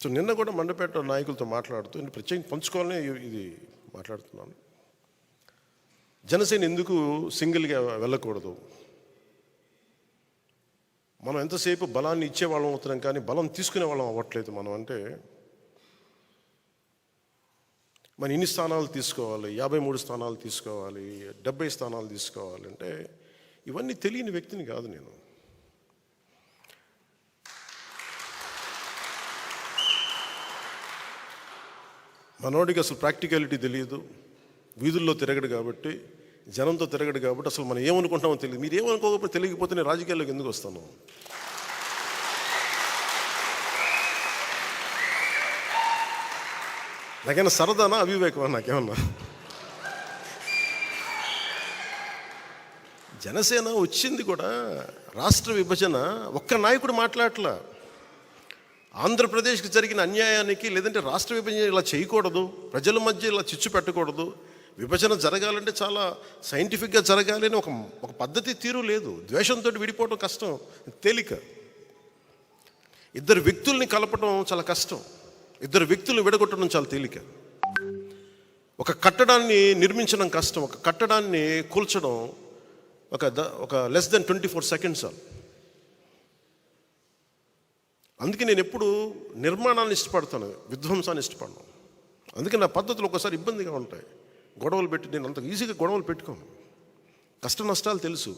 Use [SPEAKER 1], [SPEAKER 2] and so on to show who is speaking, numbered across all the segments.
[SPEAKER 1] So నిన్న కూడా మండపేట నాయకులతో మాట్లాడుతూ నేను ప్రత్యేకంగా పంచుకోవాలని ఇది మాట్లాడుతున్నాను. జనసేన ఎందుకు సింగిల్గా వెళ్ళకూడదు? మనం ఎంతసేపు బలాన్ని ఇచ్చేవాళ్ళం అవుతున్నాం కానీ బలం తీసుకునే వాళ్ళం అవ్వట్లేదు. మనం అంటే మన ఇన్ని స్థానాలు తీసుకోవాలి, 53 స్థానాలు తీసుకోవాలి, 70 స్థానాలు తీసుకోవాలి అంటే ఇవన్నీ తెలియని వ్యక్తిని కాదు నేను. మనోడికి అసలు ప్రాక్టికాలిటీ తెలియదు, వీధుల్లో తిరగడు కాబట్టి, జనంతో తిరగడు కాబట్టి అసలు మనం ఏమనుకుంటామో తెలియదు. మీరు ఏమనుకోకపోతే తెలియకపోతే నేను రాజకీయాల్లోకి ఎందుకు వస్తాను? నాకైనా సరదానా అవివేకమా? నాకేమన్నా జనసేన వచ్చింది కూడా రాష్ట్ర విభజన ఒక్క నాయకుడు మాట్లాడట్లా. ఆంధ్రప్రదేశ్కి జరిగిన అన్యాయానికి, లేదంటే రాష్ట్ర విభజన ఇలా చేయకూడదు, ప్రజల మధ్య ఇలా చిచ్చు పెట్టకూడదు, విభజన జరగాలంటే చాలా సైంటిఫిక్గా జరగాలి అని ఒక పద్ధతి తీరు లేదు. ద్వేషంతో విడిపోవడం కష్టం, తేలిక. ఇద్దరు వ్యక్తుల్ని కలపడం చాలా కష్టం, ఇద్దరు వ్యక్తులను విడగొట్టడం చాలా తేలిక. ఒక కట్టడాన్ని నిర్మించడం కష్టం, ఒక కట్టడాన్ని కూల్చడం ఒక లెస్ దెన్ 24 సెకండ్స్. అందుకే నేను ఎప్పుడు నిర్మాణాన్ని ఇష్టపడతాను, విధ్వంసాన్ని ఇష్టపడను. అందుకే నా పద్ధతులు ఒకసారి ఇబ్బందిగా ఉంటాయి. గొడవలు పెట్టి నేను అంత ఈజీగా గొడవలు పెట్టుకోను. కష్ట నష్టాలు తెలుసు.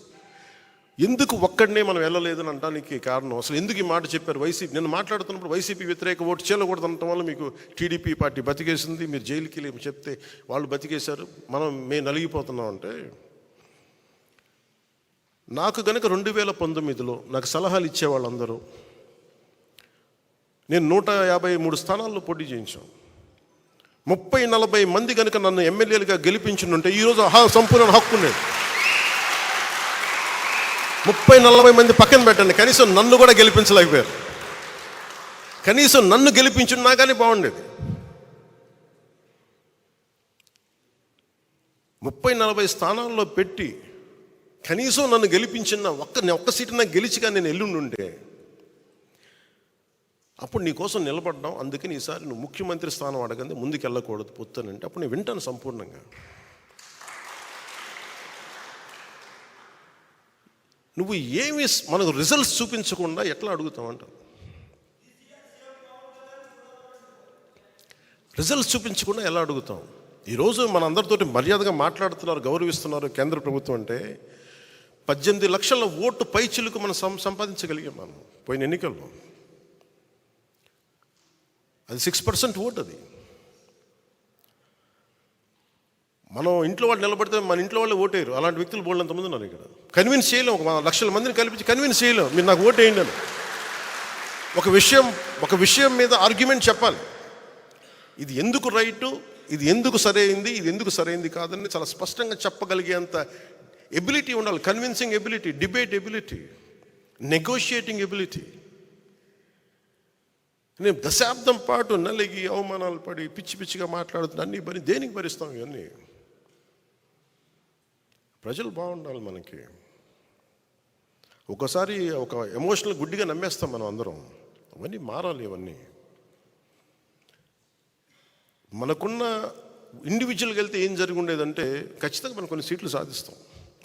[SPEAKER 1] ఎందుకు ఒక్కడనే మనం వెళ్ళలేదని అనడానికి కారణం, అసలు ఎందుకు ఈ మాట చెప్పారు? వైసీపీ, నేను మాట్లాడుతున్నప్పుడు వైసీపీ వ్యతిరేక ఓటు చేయకూడదు అనటం వల్ల మీకు టీడీపీ పార్టీ బతికేసింది, మీరు జైలుకి వెళ్ళి చెప్తే వాళ్ళు బతికేశారు, మేము నలిగిపోతున్నాం. అంటే నాకు గనక 2019లో నాకు సలహాలు ఇచ్చేవాళ్ళందరూ, నేను 153 స్థానాల్లో పోటీ చేయించాం. 30-40 మంది కనుక నన్ను ఎమ్మెల్యేలుగా గెలిపించుంటే ఈరోజు సంపూర్ణ హక్కు ఉండేది. 30-40 మంది పక్కన పెట్టండి, కనీసం నన్ను కూడా గెలిపించలేకపోయారు. కనీసం నన్ను గెలిపించున్నా కానీ బాగుండేది. 30-40 స్థానాల్లో పెట్టి కనీసం నన్ను గెలిపించిన ఒక్క సీటు నాకు గెలిచిగా నేను ఎల్లుండుంటే అప్పుడు నీ కోసం నిలబడ్డాం, అందుకని ఈసారి నువ్వు ముఖ్యమంత్రి స్థానం అడగండి, ముందుకు వెళ్ళకూడదు పొత్తునంటే అప్పుడు నేను వింటాను సంపూర్ణంగా. నువ్వు ఏమి మనకు రిజల్ట్స్ చూపించకుండా ఎట్లా అడుగుతావంట? రిజల్ట్స్ చూపించకుండా ఎలా అడుగుతాం? ఈరోజు మనందరితోటి మర్యాదగా మాట్లాడుతున్నారు, గౌరవిస్తున్నారు కేంద్ర ప్రభుత్వం అంటే 18 లక్షల ఓటు పైచిలుకు మనం సంపాదించగలిగాం మనం పోయిన ఎన్నికల్లో. అది 6% ఓటు. అది మనం ఇంట్లో వాళ్ళు నిలబడితే మన ఇంట్లో వాళ్ళే ఓటేయరు. అలాంటి వ్యక్తులు బోల్డంతమంది ఉన్నారు ఇక్కడ. కన్విన్స్ చేయలేం, 1 లక్షల మందిని కల్పించి కన్విన్స్ చేయలేం మీరు నాకు ఓటు వేయండి అని. ఒక విషయం మీద ఆర్గ్యుమెంట్ చెప్పాలి. ఇది ఎందుకు రైటు, ఇది ఎందుకు సరైంది, ఇది ఎందుకు సరైంది కాదని చాలా స్పష్టంగా చెప్పగలిగేంత ఎబిలిటీ ఉండాలి. Convincing ability, debate ability, negotiating ability. నేను దశాబ్దం పాటు నలిగి అవమానాలు పడి పిచ్చిగా మాట్లాడుతున్నా, అన్నీ దేనికి భరిస్తాం? ఇవన్నీ ప్రజలు బాగుండాలి మనకి. ఒకసారి ఒక ఎమోషనల్ గుడ్డిగా నమ్మేస్తాం మనం అందరం. అవన్నీ మారాలి. ఇవన్నీ మనకున్న ఇండివిజువల్గా వెళ్తే ఏం జరిగి ఉండేదంటే ఖచ్చితంగా మనం కొన్ని సీట్లు సాధిస్తాం,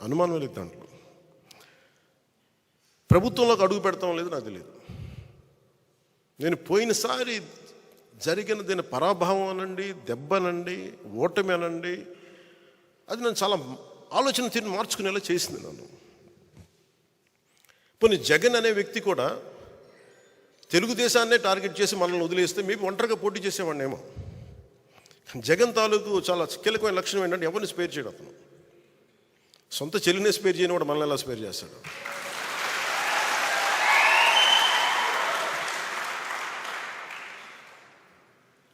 [SPEAKER 1] అనుమానం లేదు దాంట్లో. ప్రభుత్వంలోకి అడుగు పెడతాం లేదు నాకు తెలియదు. నేను పోయినసారి జరిగిన దీని పరాభవం అనండి, దెబ్బనండి, ఓటమి అనండి, అది నన్ను చాలా ఆలోచన తీరు మార్చుకునేలా చేసింది నన్ను. పోనీ జగన్ అనే వ్యక్తి కూడా తెలుగుదేశాన్నే టార్గెట్ చేసి మనల్ని వదిలేస్తే మేబీ ఒంటరిగా పోటీ చేసేవాడినేమో. జగన్ తాలూకు చాలా కీలకమైన లక్షణం ఏంటంటే ఎవరిని స్పేర్ చేయడం. అతను సొంత చెల్లినే స్పేర్ చేయని వాడు మనల్ని ఎలా స్పేర్ చేస్తాడు?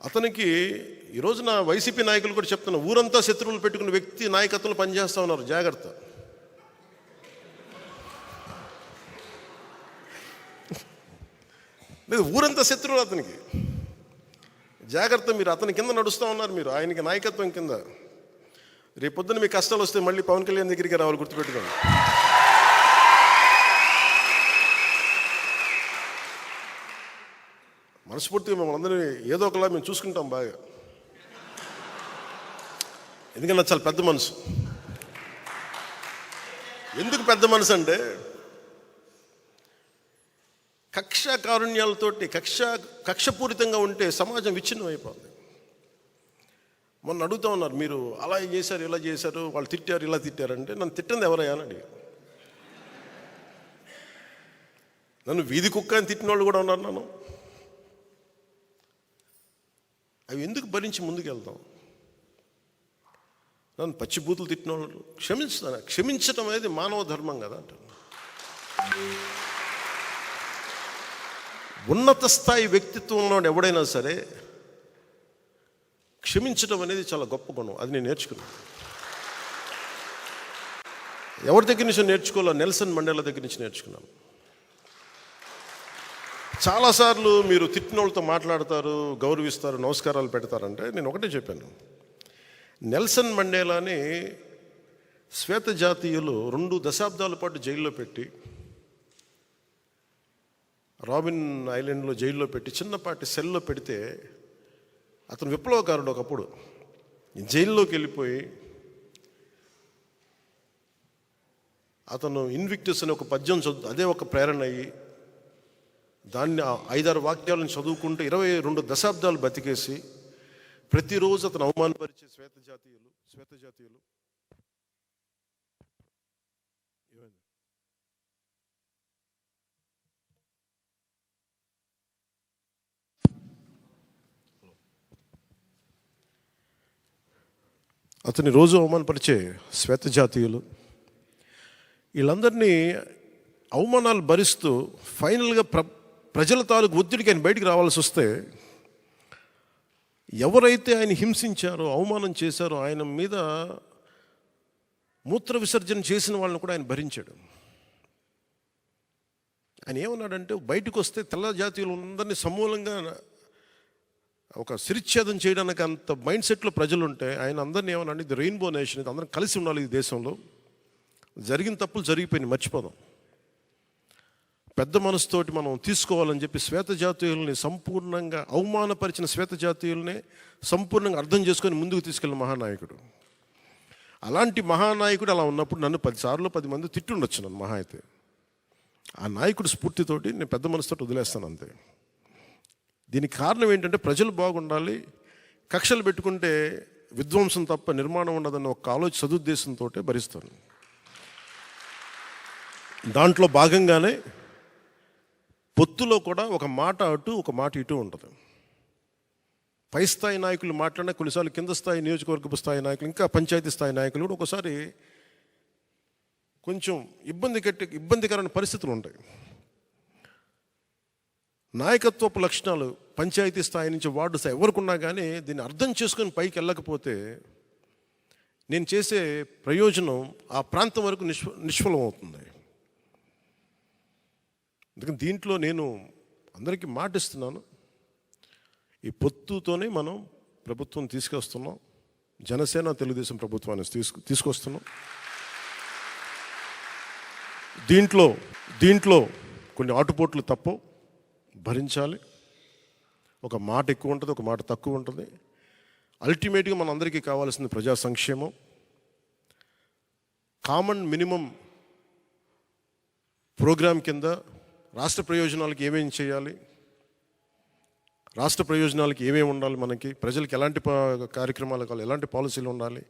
[SPEAKER 1] అతనికి ఈ రోజున వైసీపీ నాయకులు కూడా చెప్తున్నా, ఊరంతా శత్రువులు పెట్టుకున్న వ్యక్తి నాయకత్వంలో పనిచేస్తూ ఉన్నారు, జాగ్రత్త. లేదు, ఊరంతా శత్రువులు అతనికి, జాగ్రత్త. మీరు అతని కింద నడుస్తూ ఉన్నారు, మీరు ఆయనకి నాయకత్వం కింద. రేపొద్దున మీ కష్టాలు వస్తే మళ్ళీ పవన్ కళ్యాణ్ దగ్గరికి రావాలి, గుర్తుపెట్టుకోండి. మనస్ఫూర్తిగా మిమ్మల్ని అందరినీ ఏదో ఒకలా మేము చూసుకుంటాం బాగా. ఎందుకన్నా చాలా పెద్ద మనసు. ఎందుకు పెద్ద మనసు అంటే కక్ష కారుణ్యాలతోటి కక్షపూరితంగా ఉంటే సమాజం విచ్ఛిన్నం అయిపోతుంది. మొన్న అడుగుతా ఉన్నారు, మీరు అలా చేశారు ఇలా చేశారు, వాళ్ళు తిట్టారు ఇలా తిట్టారంటే నన్ను తిట్టింది ఎవరయ్యా అని అడిగారు. నన్ను వీధి కుక్క అని తిట్టిన వాళ్ళు కూడా ఉన్నారు. నన్ను అవి ఎందుకు భరించి ముందుకు వెళ్తాం? నన్ను పచ్చిబూతులు తిట్టిన వాళ్ళు క్షమించడం అనేది మానవ ధర్మం కదా అంటారు. ఉన్నత స్థాయి వ్యక్తిత్వంలో ఎవడైనా సరే క్షమించడం అనేది చాలా గొప్ప గుణం. అది నేను నేర్చుకున్నాను. ఎవరి దగ్గర నుంచి నేర్చుకోవాలో? నెల్సన్ మండేలా దగ్గర నుంచి నేర్చుకున్నాను. చాలాసార్లు మీరు తిట్టిన వాళ్ళతో మాట్లాడతారు, గౌరవిస్తారు, నమస్కారాలు పెడతారంటే నేను ఒకటే చెప్పాను. నెల్సన్ మండేలాని శ్వేత జాతీయులు 2 దశాబ్దాల పాటు జైల్లో పెట్టి, రాబిన్ ఐలాండ్లో జైల్లో పెట్టి చిన్నపాటి సెల్లో పెడితే అతను విప్లవకారుడు. ఒకప్పుడు జైల్లోకి వెళ్ళిపోయి అతను ఇన్విక్టస్ అనే ఒక పద్యం అదే ఒక ప్రేరణ అయ్యి దాన్ని 5-6 వాక్యాలను చదువుకుంటూ 22 దశాబ్దాలు బతికేసి ప్రతిరోజు అతను అవమానపరిచే శ్వేత జాతీయులు అతని రోజు అవమానపరిచే శ్వేత జాతీయులు వీళ్ళందరినీ అవమానాలు భరిస్తూ ఫైనల్గా ప్రజల తాలూకు ఒత్తిడికి ఆయన బయటికి రావాల్సి వస్తే ఎవరైతే ఆయన హింసించారో, అవమానం చేశారో, ఆయన మీద మూత్ర విసర్జన చేసిన వాళ్ళని కూడా ఆయన భరించాడు. ఆయన ఏమన్నాడంటే, బయటకు వస్తే తెల్ల జాతీయులందరినీ సమూలంగా ఒక శిరిచ్ఛేదం చేయడానికి అంత మైండ్ సెట్లో ప్రజలు ఉంటే ఆయన అందరినీ ఏమన్నా, ఇది రెయిన్బో నేషన్, ఇది అందరం కలిసి ఉండాలి ఈ దేశంలో, జరిగిన తప్పులు జరిగిపోయినాయి మర్చిపోదాం, పెద్ద మనసుతోటి మనం తీసుకోవాలని చెప్పి శ్వేత జాతీయుల్ని సంపూర్ణంగా అవమానపరిచిన శ్వేత జాతీయుల్ని సంపూర్ణంగా అర్థం చేసుకొని ముందుకు తీసుకెళ్ళిన మహానాయకుడు. అలాంటి మహానాయకుడు అలా ఉన్నప్పుడు నన్ను 10 సార్లు 10 మంది తిట్టుండొచ్చు నన్ను మహా అయితే. ఆ నాయకుడు స్ఫూర్తితోటి నేను పెద్ద మనసుతో వదిలేస్తాను అంతే. దీనికి కారణం ఏంటంటే ప్రజలు బాగుండాలి, కక్షలు పెట్టుకుంటే విధ్వంసం తప్ప నిర్మాణం ఉండదన్న ఒక ఆలోచన సదుద్దేశంతో భరిస్తాను. దాంట్లో భాగంగానే పొత్తులో కూడా ఒక మాట అటు ఒక మాట ఇటు ఉంటుంది. పై స్థాయి నాయకులు మాట్లాడినా కొన్నిసార్లు కింద స్థాయి నియోజకవర్గపు స్థాయి నాయకులు, ఇంకా పంచాయతీ స్థాయి నాయకులు కూడా ఒకసారి కొంచెం ఇబ్బందికరమైన పరిస్థితులు ఉంటాయి. నాయకత్వపు లక్షణాలు పంచాయతీ స్థాయి నుంచి వార్డు స్థాయి ఎవరికి ఉన్నా కానీ దీన్ని అర్థం చేసుకొని పైకి వెళ్ళకపోతే నేను చేసే ప్రయోజనం ఆ ప్రాంతం వరకు నిష్ఫలం అవుతుంది. అందుకని దీంట్లో నేను అందరికీ మాటిస్తున్నాను, ఈ పొత్తుతోనే మనం ప్రభుత్వం తీసుకొస్తున్నాం. జనసేన తెలుగుదేశం ప్రభుత్వాన్ని తీసుకొస్తున్నాం. దీంట్లో కొన్ని ఆటుపోట్లు తప్పవు, భరించాలి. ఒక మాట ఎక్కువ ఉంటుంది, ఒక మాట తక్కువ ఉంటుంది. అల్టిమేట్గా మన అందరికీ కావాల్సింది ప్రజా సంక్షేమం. కామన్ మినిమం ప్రోగ్రాం కింద రాష్ట్ర ప్రయోజనాలకి ఏమేమి చేయాలి, రాష్ట్ర ప్రయోజనాలకి ఏమేమి ఉండాలి, మనకి ప్రజలకు ఎలాంటి కార్యక్రమాలు కావాలి, ఎలాంటి పాలసీలు ఉండాలి,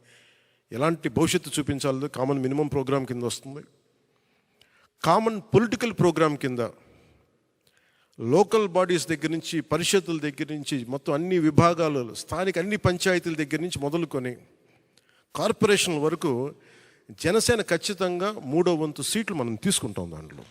[SPEAKER 1] ఎలాంటి భవిష్యత్తు చూపించాలి, కామన్ మినిమం ప్రోగ్రాం కింద వస్తుంది. కామన్ పొలిటికల్ ప్రోగ్రాం కింద లోకల్ బాడీస్ దగ్గర నుంచి, పరిషత్తుల దగ్గర నుంచి, మొత్తం అన్ని విభాగాలు, స్థానిక అన్ని పంచాయతీల దగ్గర నుంచి మొదలుకొని కార్పొరేషన్ల వరకు జనసేన ఖచ్చితంగా 3వ వంతు సీట్లు మనం తీసుకుంటాం దాంట్లో.